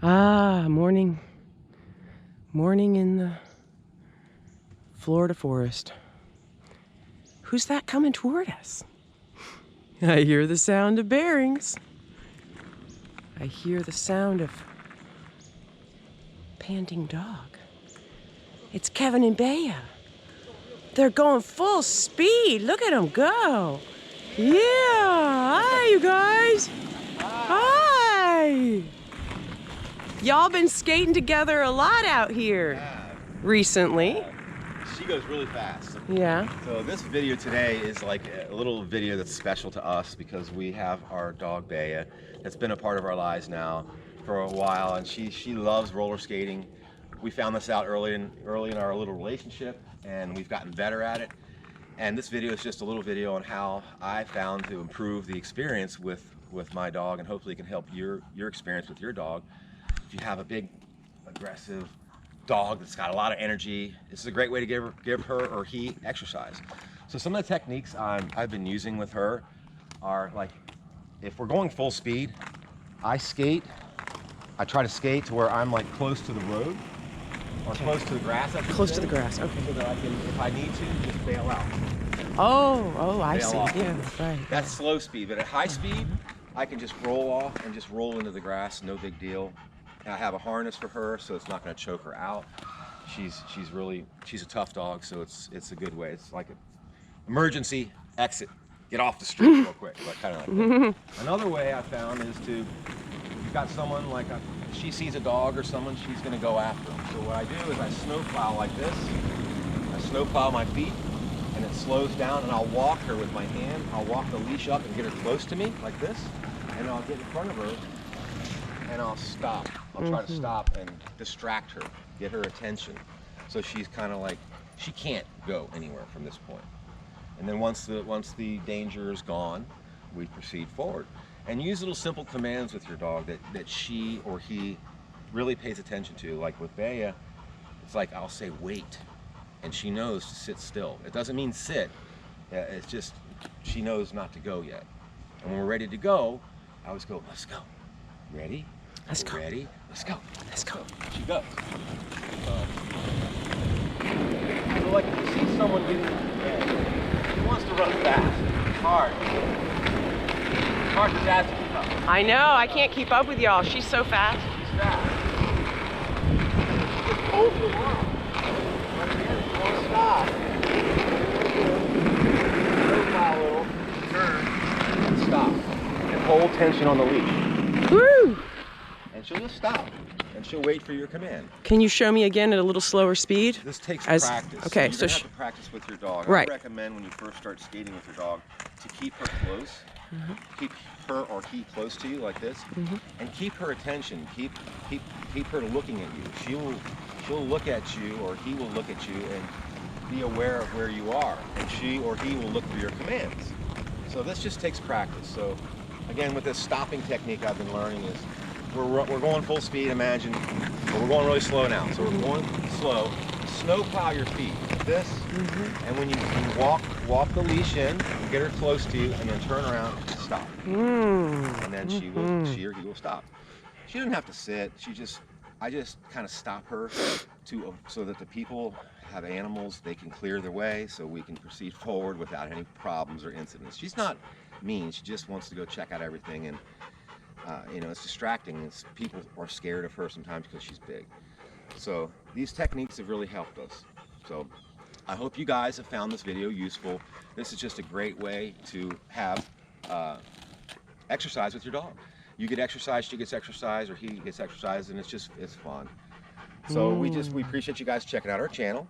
Morning in the Florida forest. Who's that coming toward us? I hear the sound of bearings. I hear the sound of panting dog. It's Kevin and Bea. They're going full speed. Look at them go. Yeah. Hi, you guys. Hi. Y'all been skating together a lot out here recently. She goes really fast. Yeah. So this video today is like a little video that's special to us because we have our dog Bea that's been a part of our lives now for a while, and she loves roller skating. We found this out early in our little relationship, and we've gotten better at it. And this video is just a little video on how I found to improve the experience with my dog, and hopefully it can help your experience with your dog. If you have a big, aggressive dog that's got a lot of energy, this is a great way to give her or he exercise. So some of the techniques I've been using with her are like, if we're going full speed, I try to skate to where I'm like close to the road or close to the grass. Close to the grass, okay. So that I can, if I need to, just bail out. Oh, I see. Off. Yeah, right. That's slow speed, but at high speed, I can just roll off and just roll into the grass, no big deal. And I have a harness for her, so it's not going to choke her out. She's a tough dog, so it's a good way. It's like an emergency exit. Get off the street real quick, but kind of like that. Another way I found is to, if you've got someone like she sees a dog or someone, she's going to go after them. So what I do is I snowplow like this. I snowplow my feet, and it slows down, and I'll walk her with my hand. I'll walk the leash up and get her close to me like this, and I'll get in front of her and I'll stop. I'll try to stop and distract her, get her attention. So she's kind of like, she can't go anywhere from this point. And then once the danger is gone, we proceed forward. And use little simple commands with your dog that she or he really pays attention to. Like with Bea, it's like I'll say wait, and she knows to sit still. It doesn't mean sit, it's just she knows not to go yet. And when we're ready to go, I always go, let's go. Ready? Let's go. Ready? Let's go. Let's go. She goes. So like if you see someone getting he wants to run fast. It's hard. It's hard to dad to keep up. I know. I can't keep up with y'all. She's so fast. She's fast. She just pulls you along. Right here. You want to stop. Profile a little. Turn. And stop. And hold tension on the leash. Woo! And she'll just stop, and she'll wait for your command. Can you show me again at a little slower speed? This takes practice. Okay, so you're gonna have to practice with your dog. Right. I recommend when you first start skating with your dog to keep her close, keep her or he close to you like this, and keep her attention. Keep her looking at you. She'll look at you, or he will look at you, and be aware of where you are, and she or he will look for your commands. So this just takes practice. So again, with this stopping technique I've been learning is we're going full speed, imagine, but we're going really slow now. So we're going slow. Snowplow your feet like this, and when you walk the leash in, and get her close to you, and then turn around and stop. And then she or he will stop. She doesn't have to sit. I just kind of stop her so that the people have animals, they can clear their way, so we can proceed forward without any problems or incidents. She's not mean. She just wants to go check out everything, and it's distracting. People are scared of her sometimes because she's big. So these techniques have really helped us. So I hope you guys have found this video useful. This is just a great way to have exercise with your dog. You get exercise, she gets exercise, or he gets exercise, and it's fun. So we appreciate you guys checking out our channel.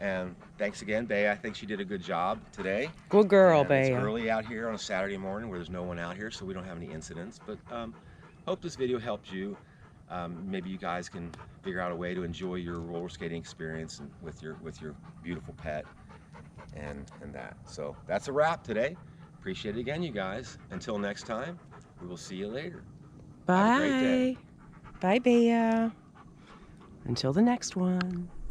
And thanks again, Bea. I think she did a good job today. Good girl, Bea. It's early out here on a Saturday morning where there's no one out here, so we don't have any incidents. But hope this video helped you. Maybe you guys can figure out a way to enjoy your roller skating experience with your beautiful pet and that. So that's a wrap today. Appreciate it again, you guys. Until next time, we will see you later. Bye. Have a great day. Bye, Bea. Until the next one.